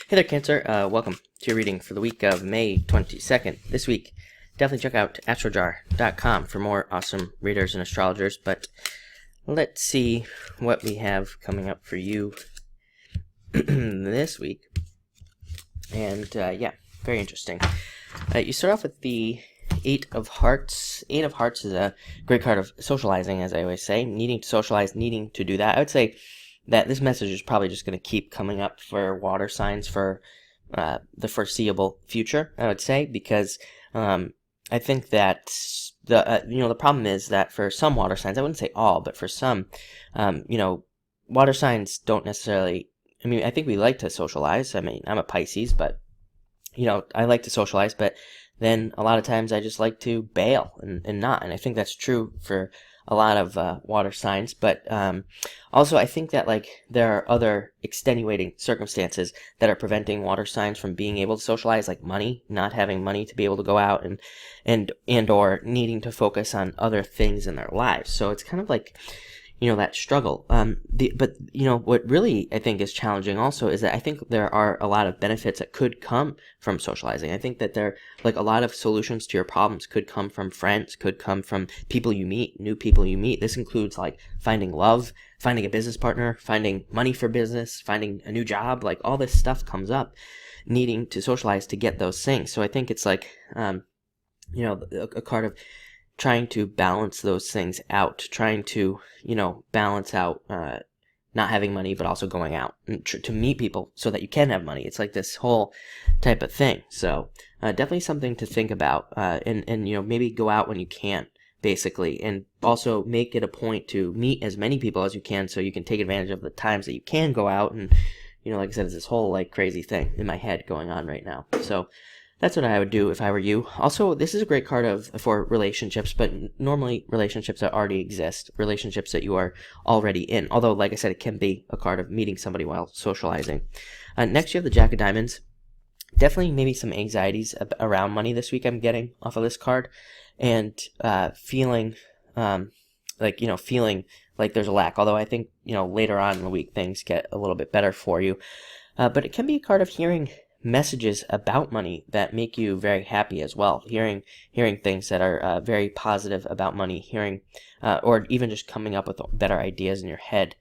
Hey there, Cancer. Welcome to your reading for the week of May 22nd. This week, definitely check out astrojar.com for more awesome readers and astrologers. But let's see what we have coming up for you this week. And yeah, very interesting. You start off with the Eight of Hearts. Eight of Hearts is a great card of socializing, as I always say. Needing to socialize, needing to do that. I would say that this message is probably just going to keep coming up for water signs for the foreseeable future, I would say, because I think that the problem is that for some water signs, I wouldn't say all, but for some, water signs don't necessarily. I mean, I think we like to socialize. I mean, I'm a Pisces, but I like to socialize, but then a lot of times I just like to bail and not. And I think that's true for a lot of water signs, but also I think that there are other extenuating circumstances that are preventing water signs from being able to socialize, like money, not having money to be able to go out and or needing to focus on other things in their lives. So it's kind of like that struggle. But what really I think is challenging also is that I think there are a lot of benefits that could come from socializing. I think that there a lot of solutions to your problems could come from friends, could come from people you meet, new people you meet. This includes finding love, finding a business partner, finding money for business, finding a new job. All this stuff comes up needing to socialize to get those things. So I think it's a card of trying to balance those things out, trying to, balance out not having money, but also going out and to meet people so that you can have money. It's this whole type of thing. So definitely something to think about, and maybe go out when you can, basically, and also make it a point to meet as many people as you can so you can take advantage of the times that you can go out. And, like I said, it's this whole crazy thing in my head going on right now. So that's what I would do if I were you. Also, this is a great card for relationships, but normally relationships that already exist, relationships that you are already in. Although, like I said, it can be a card of meeting somebody while socializing. Next, you have the Jack of Diamonds. Definitely maybe some anxieties around money this week I'm getting off of this card. And feeling like there's a lack. Although I think, later on in the week things get a little bit better for you. But it can be a card of hearing messages about money that make you very happy as well. Hearing things that are very positive about money, hearing or even just coming up with better ideas in your head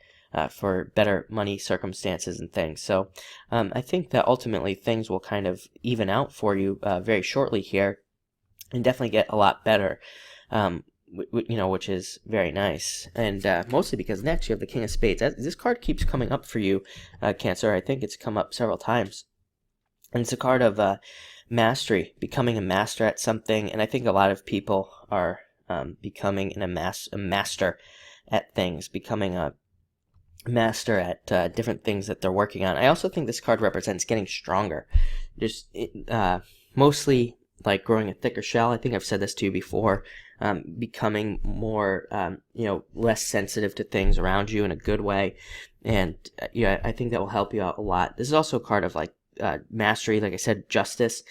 for better money circumstances and things. So I think that ultimately things will kind of even out for you very shortly here, and definitely get a lot better. Which is very nice, and mostly because next you have the King of Spades. This card keeps coming up for you, Cancer. I think it's come up several times. And it's a card of mastery, becoming a master at something. And I think a lot of people are becoming a master at things, becoming a master at different things that they're working on. I also think this card represents getting stronger. Just mostly growing a thicker shell. I think I've said this to you before. Becoming more, less sensitive to things around you in a good way. And I think that will help you out a lot. This is also a card of mastery, like I said, justice.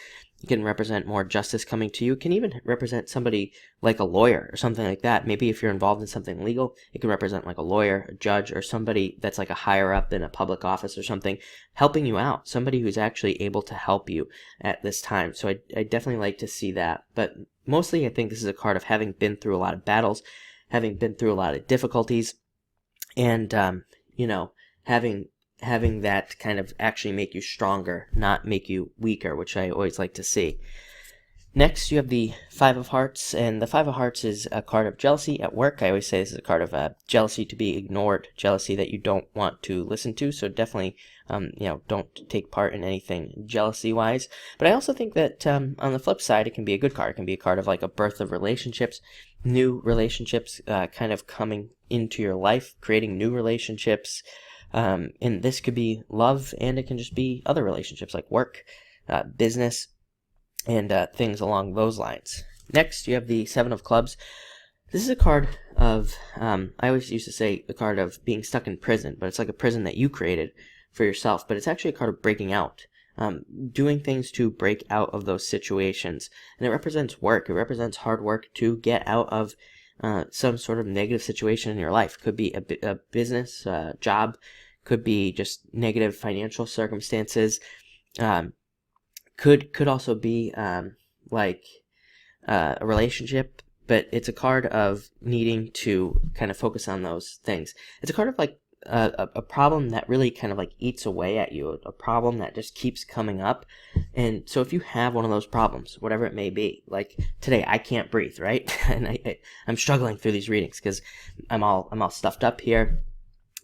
It can represent more justice coming to you. It can even represent somebody like a lawyer or something like that. Maybe if you're involved in something legal, it can represent a lawyer, a judge, or somebody that's a higher up in a public office or something, helping you out. Somebody who's actually able to help you at this time. So I definitely like to see that. But mostly I think this is a card of having been through a lot of battles, having been through a lot of difficulties, and, having that kind of actually make you stronger, not make you weaker, which I always like to see. Next, you have the Five of Hearts, and the Five of Hearts is a card of jealousy at work. I always say this is a card of jealousy to be ignored, jealousy that you don't want to listen to, so definitely, don't take part in anything jealousy-wise. But I also think that on the flip side, it can be a good card. It can be a card of a birth of relationships, new relationships kind of coming into your life, creating new relationships. And this could be love, and it can just be other relationships like work, business, and things along those lines. Next, you have the Seven of Clubs. This is a card of, I always used to say a card of being stuck in prison, but it's like a prison that you created for yourself. But it's actually a card of breaking out, doing things to break out of those situations. And it represents work. It represents hard work to get out of some sort of negative situation in your life. Could be a business, job, could be just negative financial circumstances. Could also be like a relationship, but it's a card of needing to kind of focus on those things. It's a card of like a problem that really kind of like eats away at you, a problem that just keeps coming up. And so if you have one of those problems, whatever it may be, like today I can't breathe, right? And I'm struggling through these readings because I'm all stuffed up here.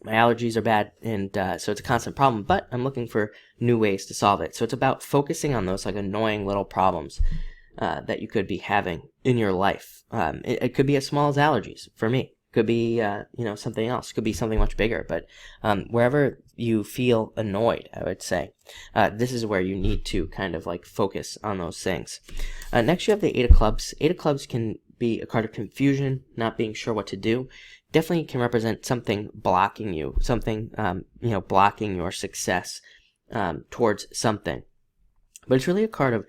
My allergies are bad, and so it's a constant problem, but I'm looking for new ways to solve it. So it's about focusing on those like annoying little problems that you could be having in your life. It could be as small as allergies for me. Could be something else. Could be something much bigger. But wherever you feel annoyed, I would say this is where you need to kind of like focus on those things. Next, you have the Eight of Clubs. Eight of Clubs can be a card of confusion, not being sure what to do. Definitely can represent something blocking you, something blocking your success towards something. But it's really a card of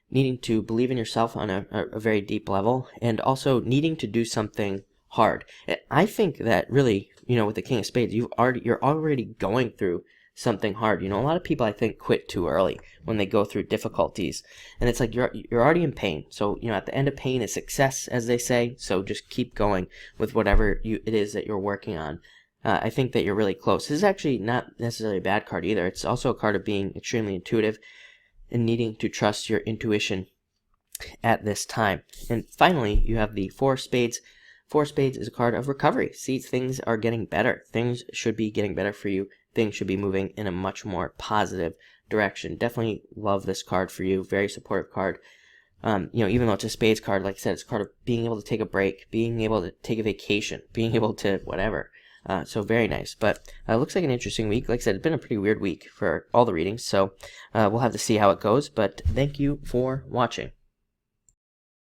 needing to believe in yourself on a very deep level, and also needing to do something hard. I think that really, with the King of Spades, you're already going through something hard. A lot of people, I think, quit too early when they go through difficulties, and it's like you're already in pain. So at the end of pain is success, as they say. So just keep going with whatever it is that you're working on. I think that you're really close. This is actually not necessarily a bad card either. It's also a card of being extremely intuitive and needing to trust your intuition at this time. And finally, you have the Four of Spades. Four of Spades is a card of recovery. See, things are getting better. Things should be getting better for you. Things should be moving in a much more positive direction. Definitely love this card for you. Very supportive card. Even though it's a Spades card, like I said, it's a card of being able to take a break, being able to take a vacation, being able to whatever. So very nice. But looks like an interesting week. Like I said, it's been a pretty weird week for all the readings. So we'll have to see how it goes. But thank you for watching.